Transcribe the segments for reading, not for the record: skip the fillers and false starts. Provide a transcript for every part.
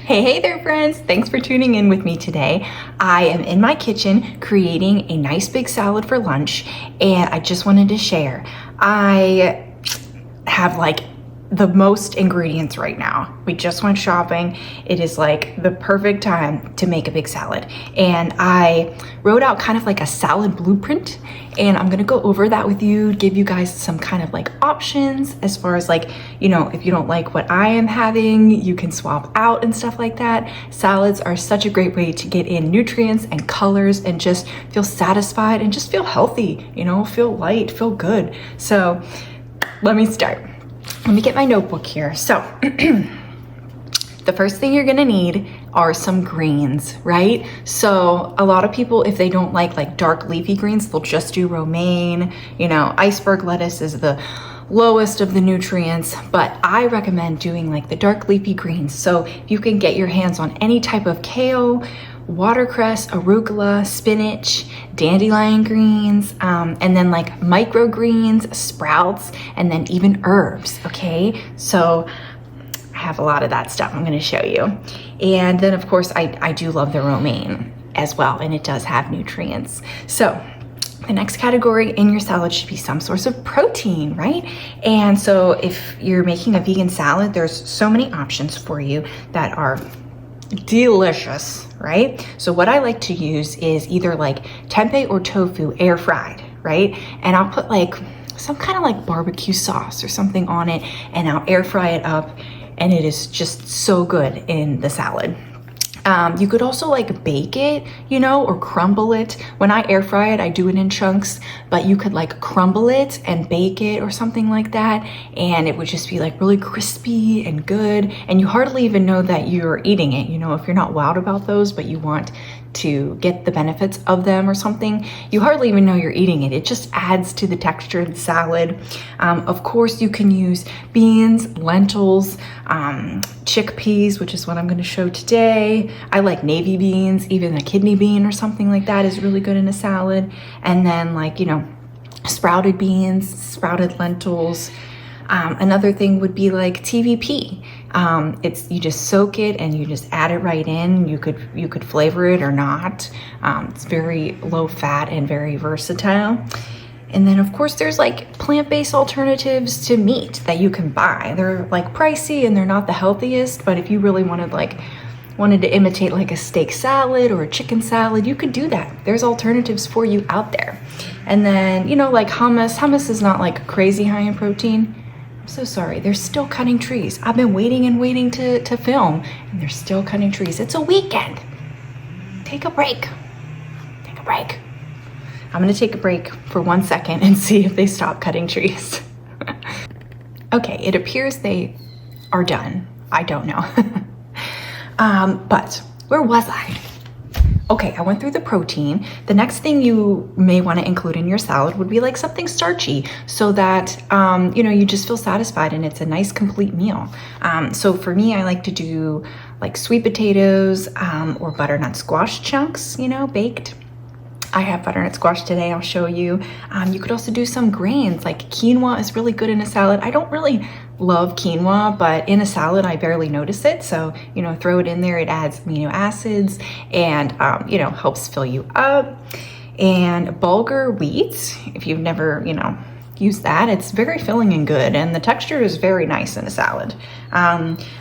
Hey there friends, thanks for tuning in with me today. I am in my kitchen creating a nice big salad for lunch, and I just wanted to share. I have like the most ingredients right now. We just went shopping. It is like the perfect time to make a big salad. And I wrote out kind of like a salad blueprint, and I'm gonna go over that with you, give you guys some kind of like options as far as like, you know, if you don't like what I am having, you can swap out and stuff like that. Salads are such a great way to get in nutrients and colors and just feel satisfied and just feel healthy, you know, feel light, feel good. So let me start. Let me get my notebook here. So the first thing you're gonna need are some greens, right? So a lot of people, if they don't like dark leafy greens, they'll just do romaine. You know, iceberg lettuce is the lowest of the nutrients, but I recommend doing like the dark leafy greens. So you can get your hands on any type of kale, watercress, arugula, spinach, dandelion greens, and then like microgreens, sprouts, and then even herbs, okay? So I have a lot of that stuff I'm gonna show you. And then of course, I do love the romaine as well, and it does have nutrients. So the next category in your salad should be some source of protein, right? And so if you're making a vegan salad, there's so many options for you that are delicious, right? So what I like to use is either like tempeh or tofu air fried, right? And I'll put like some kind of like barbecue sauce or something on it, and I'll air fry it up, and it is just so good in the salad. You could also like bake it, you know, or crumble it. When I air fry it, I do it in chunks, but you could like crumble it and bake it or something like that. And it would just be like really crispy and good. And you hardly even know that you're eating it. You know, if you're not wowed about those, but you want to get the benefits of them or something, you hardly even know you're eating it. It just adds to the texture of the salad. Of course, you can use beans, lentils, chickpeas, which is what I'm going to show today. I like navy beans, even a kidney bean or something like that is really good in a salad. And then like, you know, sprouted beans, sprouted lentils. Another thing would be like TVP. It's, you just soak it and you just add it right in. You could flavor it or not. It's very low fat and very versatile. And then of course there's like plant-based alternatives to meat that you can buy. They're like pricey and they're not the healthiest, but if you really wanted to imitate like a steak salad or a chicken salad, you could do that. There's alternatives for you out there. And then, you know, like hummus. Hummus is not like crazy high in protein. I'm so sorry, they're still cutting trees. I've been waiting and waiting to film, and they're still cutting trees. It's a weekend. Take a break. Take a break. I'm gonna take a break for 1 second and see if they stop cutting trees. Okay, it appears they are done. I don't know. But where was I? Okay, I went through the protein. The next thing you may want to include in your salad would be like something starchy, so that, you know, you just feel satisfied and it's a nice complete meal. So for me, I like to do like sweet potatoes or butternut squash chunks, you know, baked. I have butternut squash today, I'll show you. You could also do some grains, like quinoa is really good in a salad. I don't really love quinoa, but in a salad, I barely notice it. So, you know, throw it in there, it adds amino acids and, you know, helps fill you up. And bulgur wheat, if you've never, you know, used that, it's very filling and good, and the texture is very nice in a salad.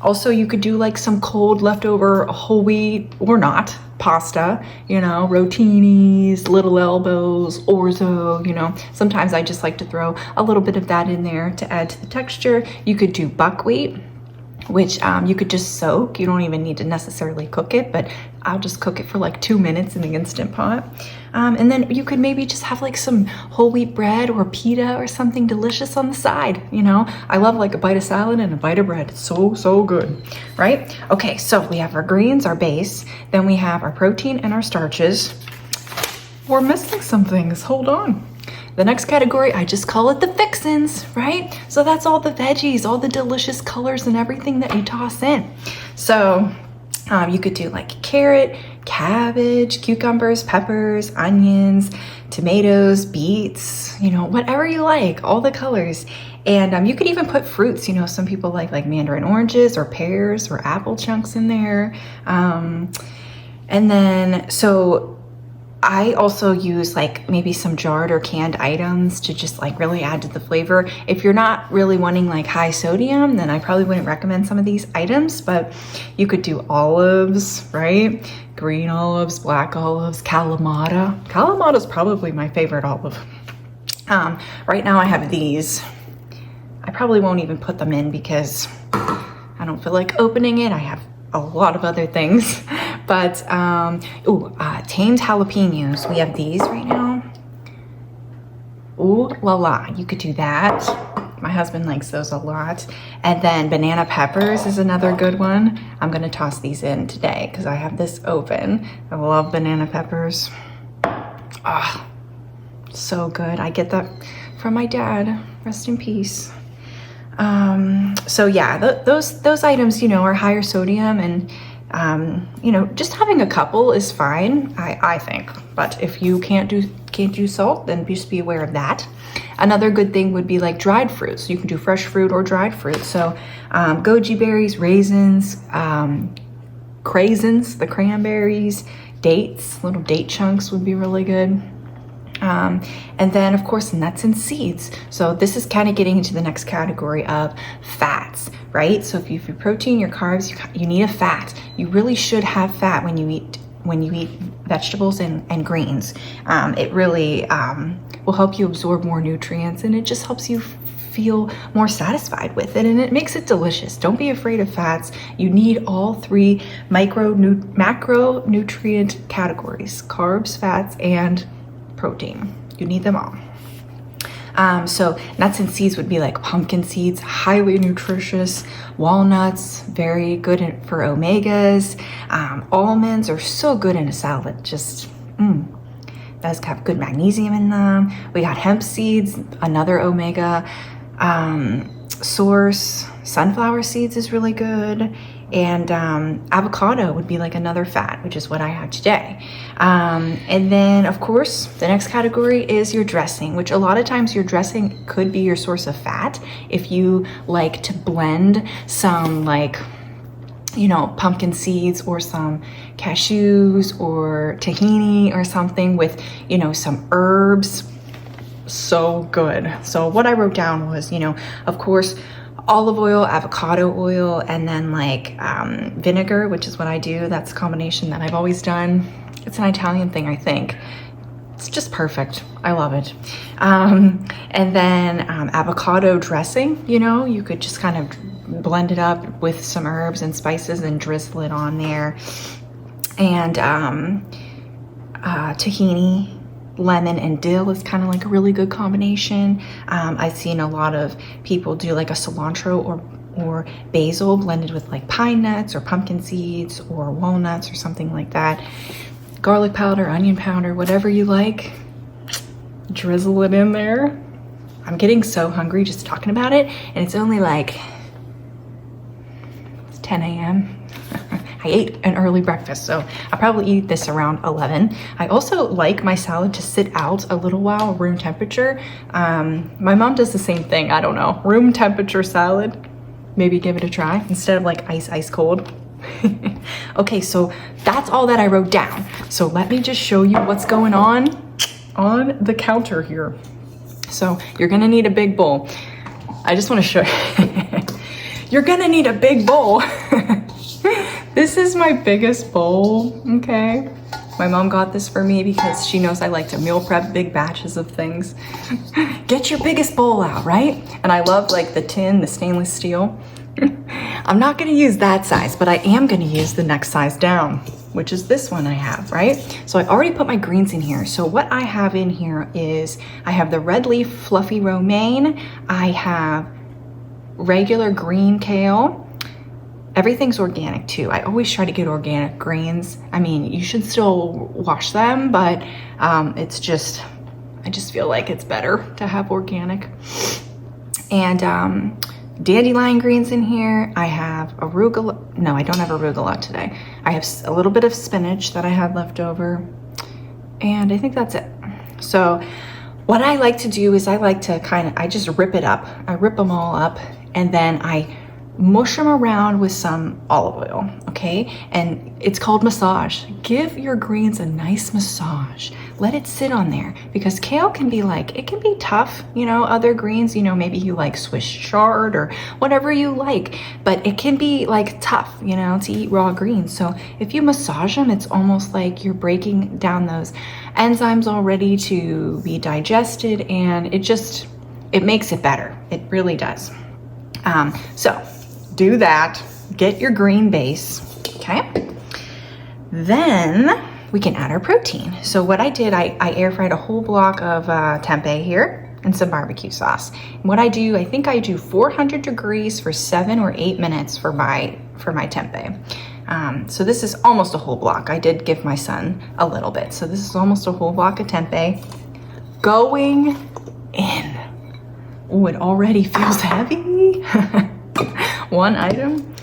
Also, you could do like some cold leftover whole wheat or not pasta, you know, rotinis, little elbows, orzo, you know. Sometimes I just like to throw a little bit of that in there to add to the texture. You could do buckwheat, which you could just soak. You don't even need to necessarily cook it, but I'll just cook it for like 2 minutes in the Instant Pot. And then you could maybe just have like some whole wheat bread or pita or something delicious on the side, you know? I love like a bite of salad and a bite of bread. It's so, so good, right? Okay, so we have our greens, our base, then we have our protein and our starches. We're missing some things, hold on. The next category, I just call it the fixins, right? So that's all the veggies, all the delicious colors and everything that you toss in. So you could do like carrot, cabbage, cucumbers, peppers, onions, tomatoes, beets, you know, whatever you like, all the colors. And you could even put fruits, you know, some people like mandarin oranges or pears or apple chunks in there. And then, so I also use like maybe some jarred or canned items to just like really add to the flavor. If you're not really wanting like high sodium, then I probably wouldn't recommend some of these items, but you could do olives, right? Green olives, black olives, Kalamata. Kalamata is probably my favorite olive. Right now I have these. I probably won't even put them in because I don't feel like opening it. I have a lot of other things. But, tamed jalapenos. We have these right now. Ooh la la, you could do that. My husband likes those a lot. And then banana peppers is another good one. I'm gonna toss these in today because I have this open. I love banana peppers. Ah, so good. I get that from my dad. Rest in peace. So yeah, those items, you know, are higher sodium, and you know, just having a couple is fine, I think. But if you can't do salt, then just be aware of that. Another good thing would be like dried fruits. You can do fresh fruit or dried fruit. So goji berries, raisins, craisins, the cranberries, dates, little date chunks would be really good. And then of course nuts and seeds. So this is kind of getting into the next category of fats, right? So if your protein, your carbs, you need a fat. You really should have fat when you eat vegetables and greens. It really will help you absorb more nutrients, and it just helps you feel more satisfied with it, and it makes it delicious. Don't be afraid of fats. You need all three macronutrient categories: carbs, fats, and protein. You need them all. So nuts and seeds would be like pumpkin seeds, highly nutritious. Walnuts, very good for omegas. Almonds are so good in a salad. Just does have good magnesium in them. We got hemp seeds, another omega source. Sunflower seeds is really good. And avocado would be like another fat, which is what I have today. And then of course, the next category is your dressing, which a lot of times your dressing could be your source of fat. If you like to blend some, like, you know, pumpkin seeds or some cashews or tahini or something with, you know, some herbs, so good. So what I wrote down was, you know, of course, olive oil, avocado oil, and then like vinegar, which is what I do. That's a combination that I've always done. It's an Italian thing, I think. It's just perfect. I love it. And then avocado dressing, you know, you could just kind of blend it up with some herbs and spices and drizzle it on there. And tahini, lemon, and dill is kind of like a really good combination. I've seen a lot of people do like a cilantro or basil blended with like pine nuts or pumpkin seeds or walnuts or something like that. Garlic powder, onion powder, whatever you like, drizzle it in there. I'm getting so hungry just talking about it, and it's only like 10 a.m. I ate an early breakfast, so I'll probably eat this around 11. I also like my salad to sit out a little while, room temperature. My mom does the same thing. I don't know, room temperature salad. Maybe give it a try instead of like ice cold. Okay, so that's all that I wrote down. So let me just show you what's going on the counter here. So you're gonna need a big bowl. I just wanna show you. You're gonna need a big bowl. This is my biggest bowl, okay? My mom got this for me because she knows I like to meal prep big batches of things. Get your biggest bowl out, right? And I love like the tin, the stainless steel. I'm not gonna use that size, but I am gonna use the next size down, which is this one I have, right? So I already put my greens in here. So what I have in here is, I have the red leaf fluffy romaine, I have regular green kale. Everything's organic too. I always try to get organic greens. I mean, you should still wash them, but it's just, I just feel like it's better to have organic. And dandelion greens in here. I have arugula. No, I don't have arugula today. I have a little bit of spinach that I had left over. And I think that's it. So What I like to do is I just rip it up. I rip them all up and then I mush them around with some olive oil, okay? And it's called massage. Give your greens a nice massage. Let it sit on there because kale can be it can be tough, other greens, maybe you like Swiss chard or whatever you like, but it can be tough, to eat raw greens. So if you massage them, it's almost like you're breaking down those enzymes already to be digested, and it makes it better. It really does. So do that, get your green base, okay? Then we can add our protein. So what I did, I air fried a whole block of tempeh here and some barbecue sauce. And what I do, I think I do 400 degrees for 7 or 8 minutes for my tempeh. So this is almost a whole block. I did give my son a little bit. So this is almost a whole block of tempeh going in. Oh, it already feels heavy. One item.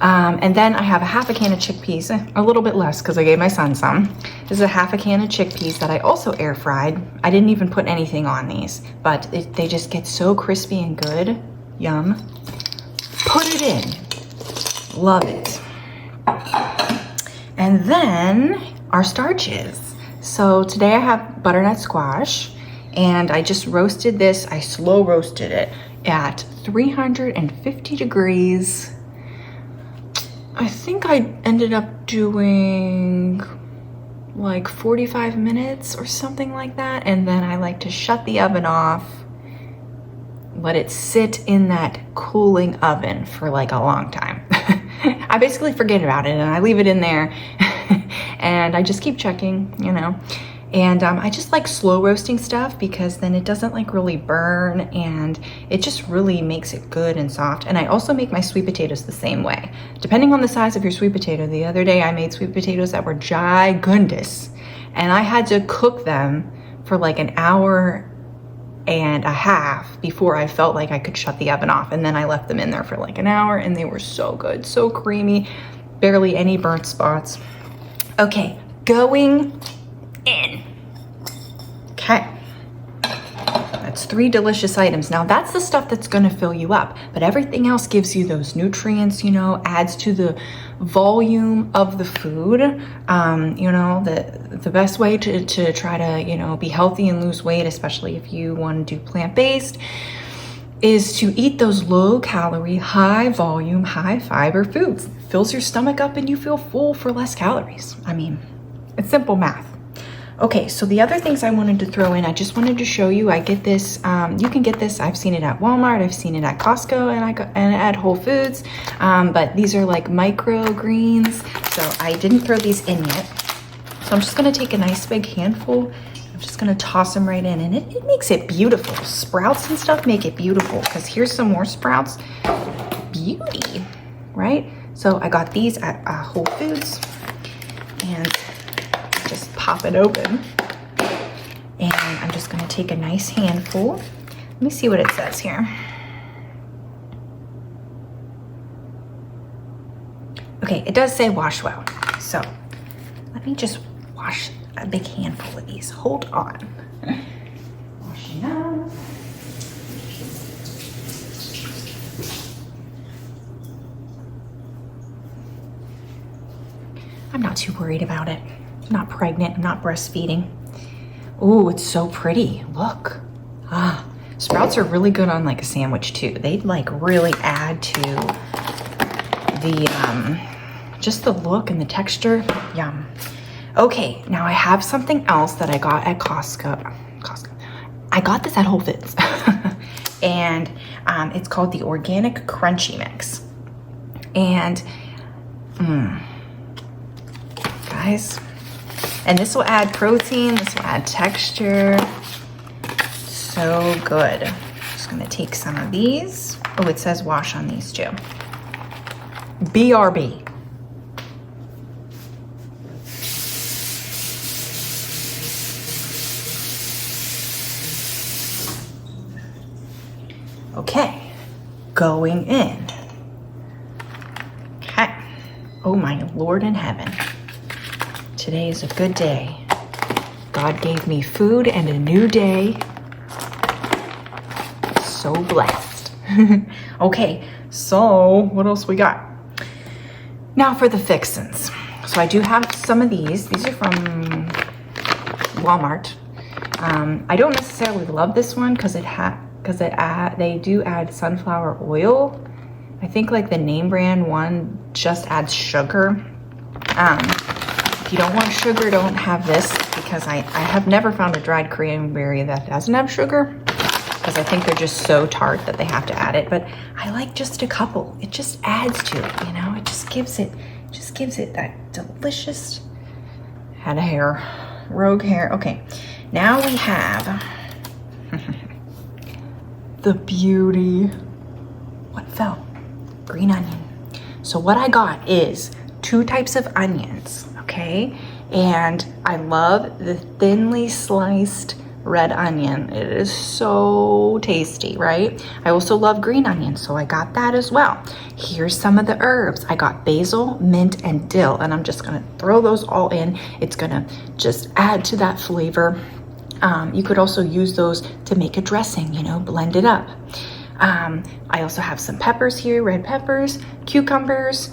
And then I have a half a can of chickpeas, a little bit less because I gave my son some. This is a half a can of chickpeas that I also air fried. I didn't even put anything on these, but they just get so crispy and good. Yum. Put it in. Love it. And then our starches. So today I have butternut squash, and I just roasted this. I slow roasted it at 350 degrees. I think I ended up doing 45 minutes or something like that. And then I like to shut the oven off, let it sit in that cooling oven for a long time. I basically forget about it and I leave it in there and I just keep checking, And I just like slow roasting stuff because then it doesn't really burn, and it just really makes it good and soft. And I also make my sweet potatoes the same way. Depending on the size of your sweet potato, the other day I made sweet potatoes that were gigundous, and I had to cook them for an hour and a half before I felt like I could shut the oven off. And then I left them in there for an hour, and they were so good, so creamy, barely any burnt spots. Okay, going in. Okay, that's 3 delicious items. Now that's the stuff that's gonna fill you up, but everything else gives you those nutrients, adds to the volume of the food. The best way to try to, be healthy and lose weight, especially if you wanna do plant-based, is to eat those low calorie, high volume, high fiber foods. Fills your stomach up and you feel full for less calories. I mean, it's simple math. Okay, so the other things I wanted to throw in, I just wanted to show you, I get this, you can get this, I've seen it at Walmart, I've seen it at Costco, and at Whole Foods, but these are micro greens, so I didn't throw these in yet. So I'm just gonna take a nice big handful, I'm just gonna toss them right in, and it makes it beautiful. Sprouts and stuff make it beautiful, because here's some more sprouts. Beauty, right? So I got these at Whole Foods, and just pop it open. And I'm just gonna take a nice handful. Let me see what it says here. Okay, it does say wash well. So let me just wash a big handful of these. Hold on. Washing up. I'm not too worried about it. I'm not pregnant, I'm not breastfeeding. Ooh, it's so pretty, look. Sprouts are really good on a sandwich too. They really add to the, just the look and the texture, yum. Okay, now I have something else that I got at Costco. I got this at Whole Foods. And it's called the Organic Crunchy Mix. And, guys, and this will add protein, this will add texture. So good. Just gonna take some of these. Oh, it says wash on these too. BRB. Okay, going in. Okay. Oh my Lord in heaven. Today is a good day. God gave me food and a new day. So blessed. Okay, so what else we got? Now for the fixins. So I do have some of these. These are from Walmart. I don't necessarily love this one because they do add sunflower oil. I think like the name brand one just adds sugar. If you don't want sugar, don't have this, because I have never found a dried cranberry that doesn't have sugar, because I think they're just so tart that they have to add it. But I like just a couple. It just adds to it, you know? It just gives it that delicious head of hair, rogue hair. Okay, now we have the beauty. What fell? Green onion. So what I got is 2 types of onions, okay? And I love the thinly sliced red onion. It is so tasty, right? I also love green onion, so I got that as well. Here's some of the herbs. I got basil, mint, and dill, and I'm just gonna throw those all in. It's gonna just add to that flavor. You could also use those to make a dressing, you know, blend it up. I also have some peppers here, red peppers, cucumbers,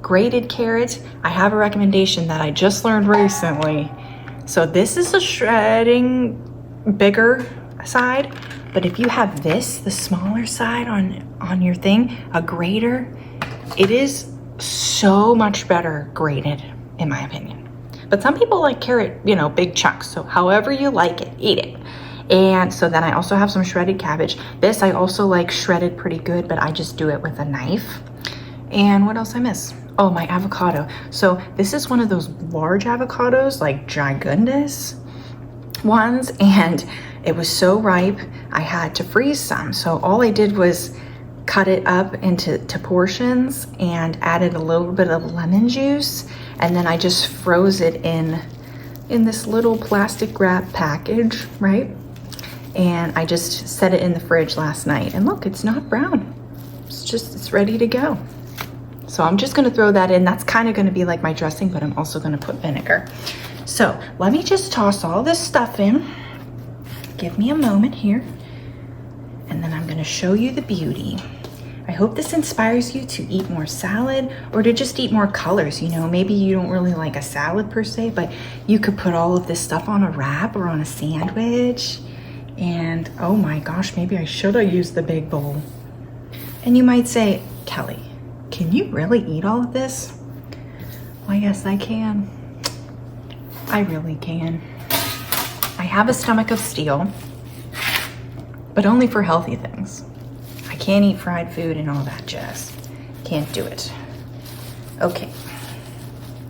grated carrots. I have a recommendation that I just learned recently. So this is a shredding bigger side, but if you have this, the smaller side on your thing, a grater, it is so much better grated, in my opinion. But some people like carrot, you know, big chunks. So however you like it, eat it. And so then I also have some shredded cabbage. This I also like shredded pretty good, but I just do it with a knife. And what else I miss? Oh, my avocado. So this is one of those large avocados, like gigundous ones, and it was so ripe I had to freeze some. So all I did was cut it up into portions and added a little bit of lemon juice, and then I just froze it in this little plastic wrap package, right? And I just set it in the fridge last night, and look, it's not brown. It's ready to go. So I'm just gonna throw that in. That's kind of gonna be like my dressing, but I'm also gonna put vinegar. So let me just toss all this stuff in. Give me a moment here. And then I'm gonna show you the beauty. I hope this inspires you to eat more salad or to just eat more colors. You know, maybe you don't really like a salad per se, but you could put all of this stuff on a wrap or on a sandwich. And oh my gosh, maybe I should have used the big bowl. And you might say, Kelly, can you really eat all of this? Well, yes, I can. I really can. I have a stomach of steel, but only for healthy things. I can't eat fried food and all that jazz. Can't do it. Okay.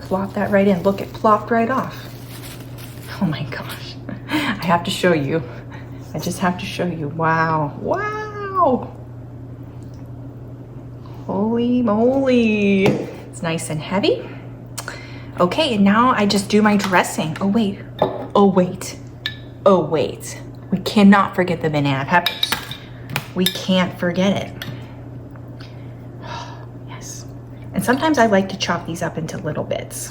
Plop that right in. Look, it plopped right off. Oh my gosh. I have to show you. I just have to show you. Wow. Wow. Holy moly. It's nice and heavy. Okay, and now I just do my dressing. Oh wait. Oh wait. Oh wait. We cannot forget the banana peppers. We can't forget it. Yes. And sometimes I like to chop these up into little bits,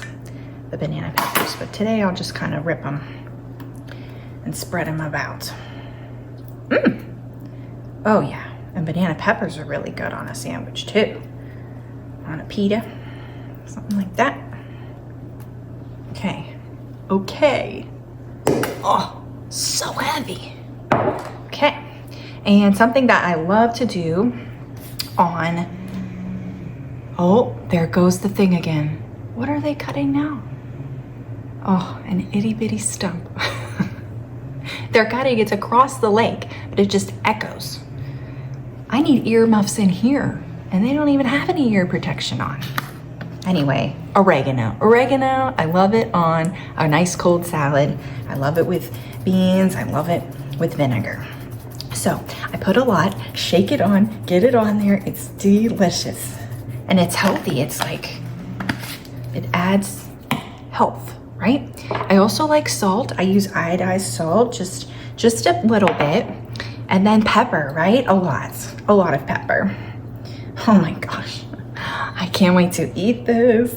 the banana peppers, but today I'll just kind of rip them and spread them about. Oh yeah. And banana peppers are really good on a sandwich too. On a pita, something like that. Okay. Okay. Oh, so heavy. Okay. And something that I love to do on, oh, there goes the thing again. What are they cutting now? Oh, an itty bitty stump. They're cutting, it's across the lake, but it just echoes. I need earmuffs in here, and they don't even have any ear protection on. Anyway, oregano. Oregano, I love it on a nice cold salad. I love it with beans. I love it with vinegar. So I put a lot, shake it on, get it on there. It's delicious. And it's healthy. It's like, it adds health, right? I also like salt. I use iodized salt, just a little bit. And then pepper, right? A lot of pepper. Oh my gosh. I can't wait to eat this.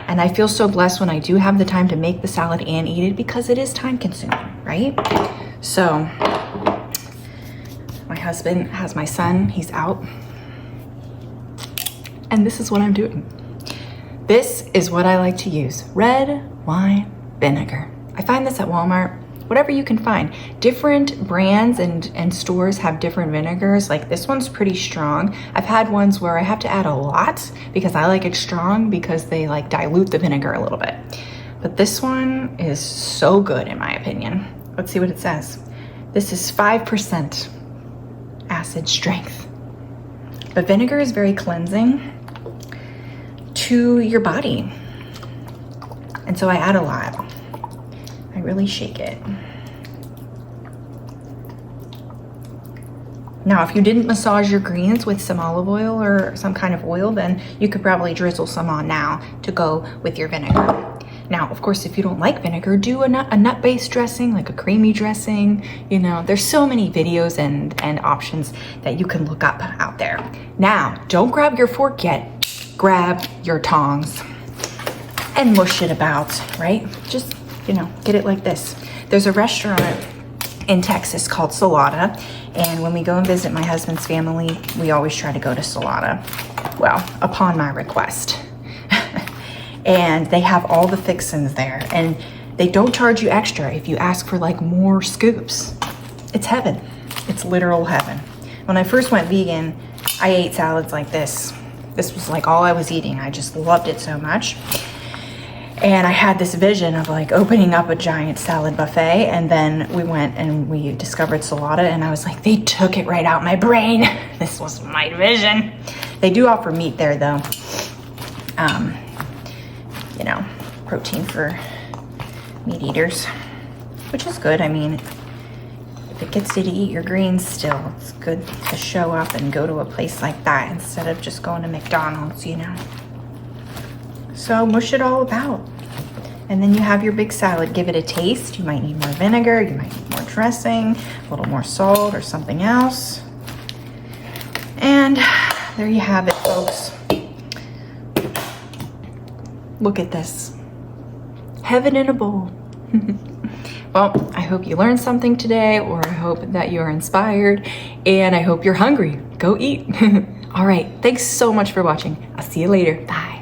And I feel so blessed when I do have the time to make the salad and eat it, because it is time consuming, right? So my husband has my son, he's out. And this is what I'm doing. This is what I like to use, red wine vinegar. I find this at Walmart, whatever you can find. Different brands and stores have different vinegars. Like this one's pretty strong. I've had ones where I have to add a lot because I like it strong, because they like dilute the vinegar a little bit. But this one is so good in my opinion. Let's see what it says. This is 5% acid strength. But vinegar is very cleansing to your body. And so I add a lot. I really shake it. Now, if you didn't massage your greens with some olive oil or some kind of oil, then you could probably drizzle some on now to go with your vinegar. Now, of course, if you don't like vinegar, do a nut-based dressing, like a creamy dressing. You know, there's so many videos and options that you can look up out there. Now, don't grab your fork yet. Grab your tongs and mush it about, right? Just, you know, get it like this. There's a restaurant in Texas called Salada, and when we go and visit my husband's family, we always try to go to Salada. Well, upon my request. And they have all the fixins there, and they don't charge you extra if you ask for like more scoops. It's heaven. It's literal heaven. When I first went vegan, I ate salads like this. This was like all I was eating. I just loved it so much. And I had this vision of like opening up a giant salad buffet, and then we went and we discovered Salada, and I was like, they took it right out my brain. This was my vision. They do offer meat there though. You know, protein for meat eaters, which is good. I mean, if it gets you to eat your greens still, it's good to show up and go to a place like that instead of just going to McDonald's, you know. So mush it all about. And then you have your big salad. Give it a taste. You might need more vinegar, you might need more dressing, a little more salt or something else. And there you have it, folks. Look at this. Heaven in a bowl. Well, I hope you learned something today, or I hope that you're inspired, and I hope you're hungry. Go eat. All right, thanks so much for watching. I'll see you later. Bye.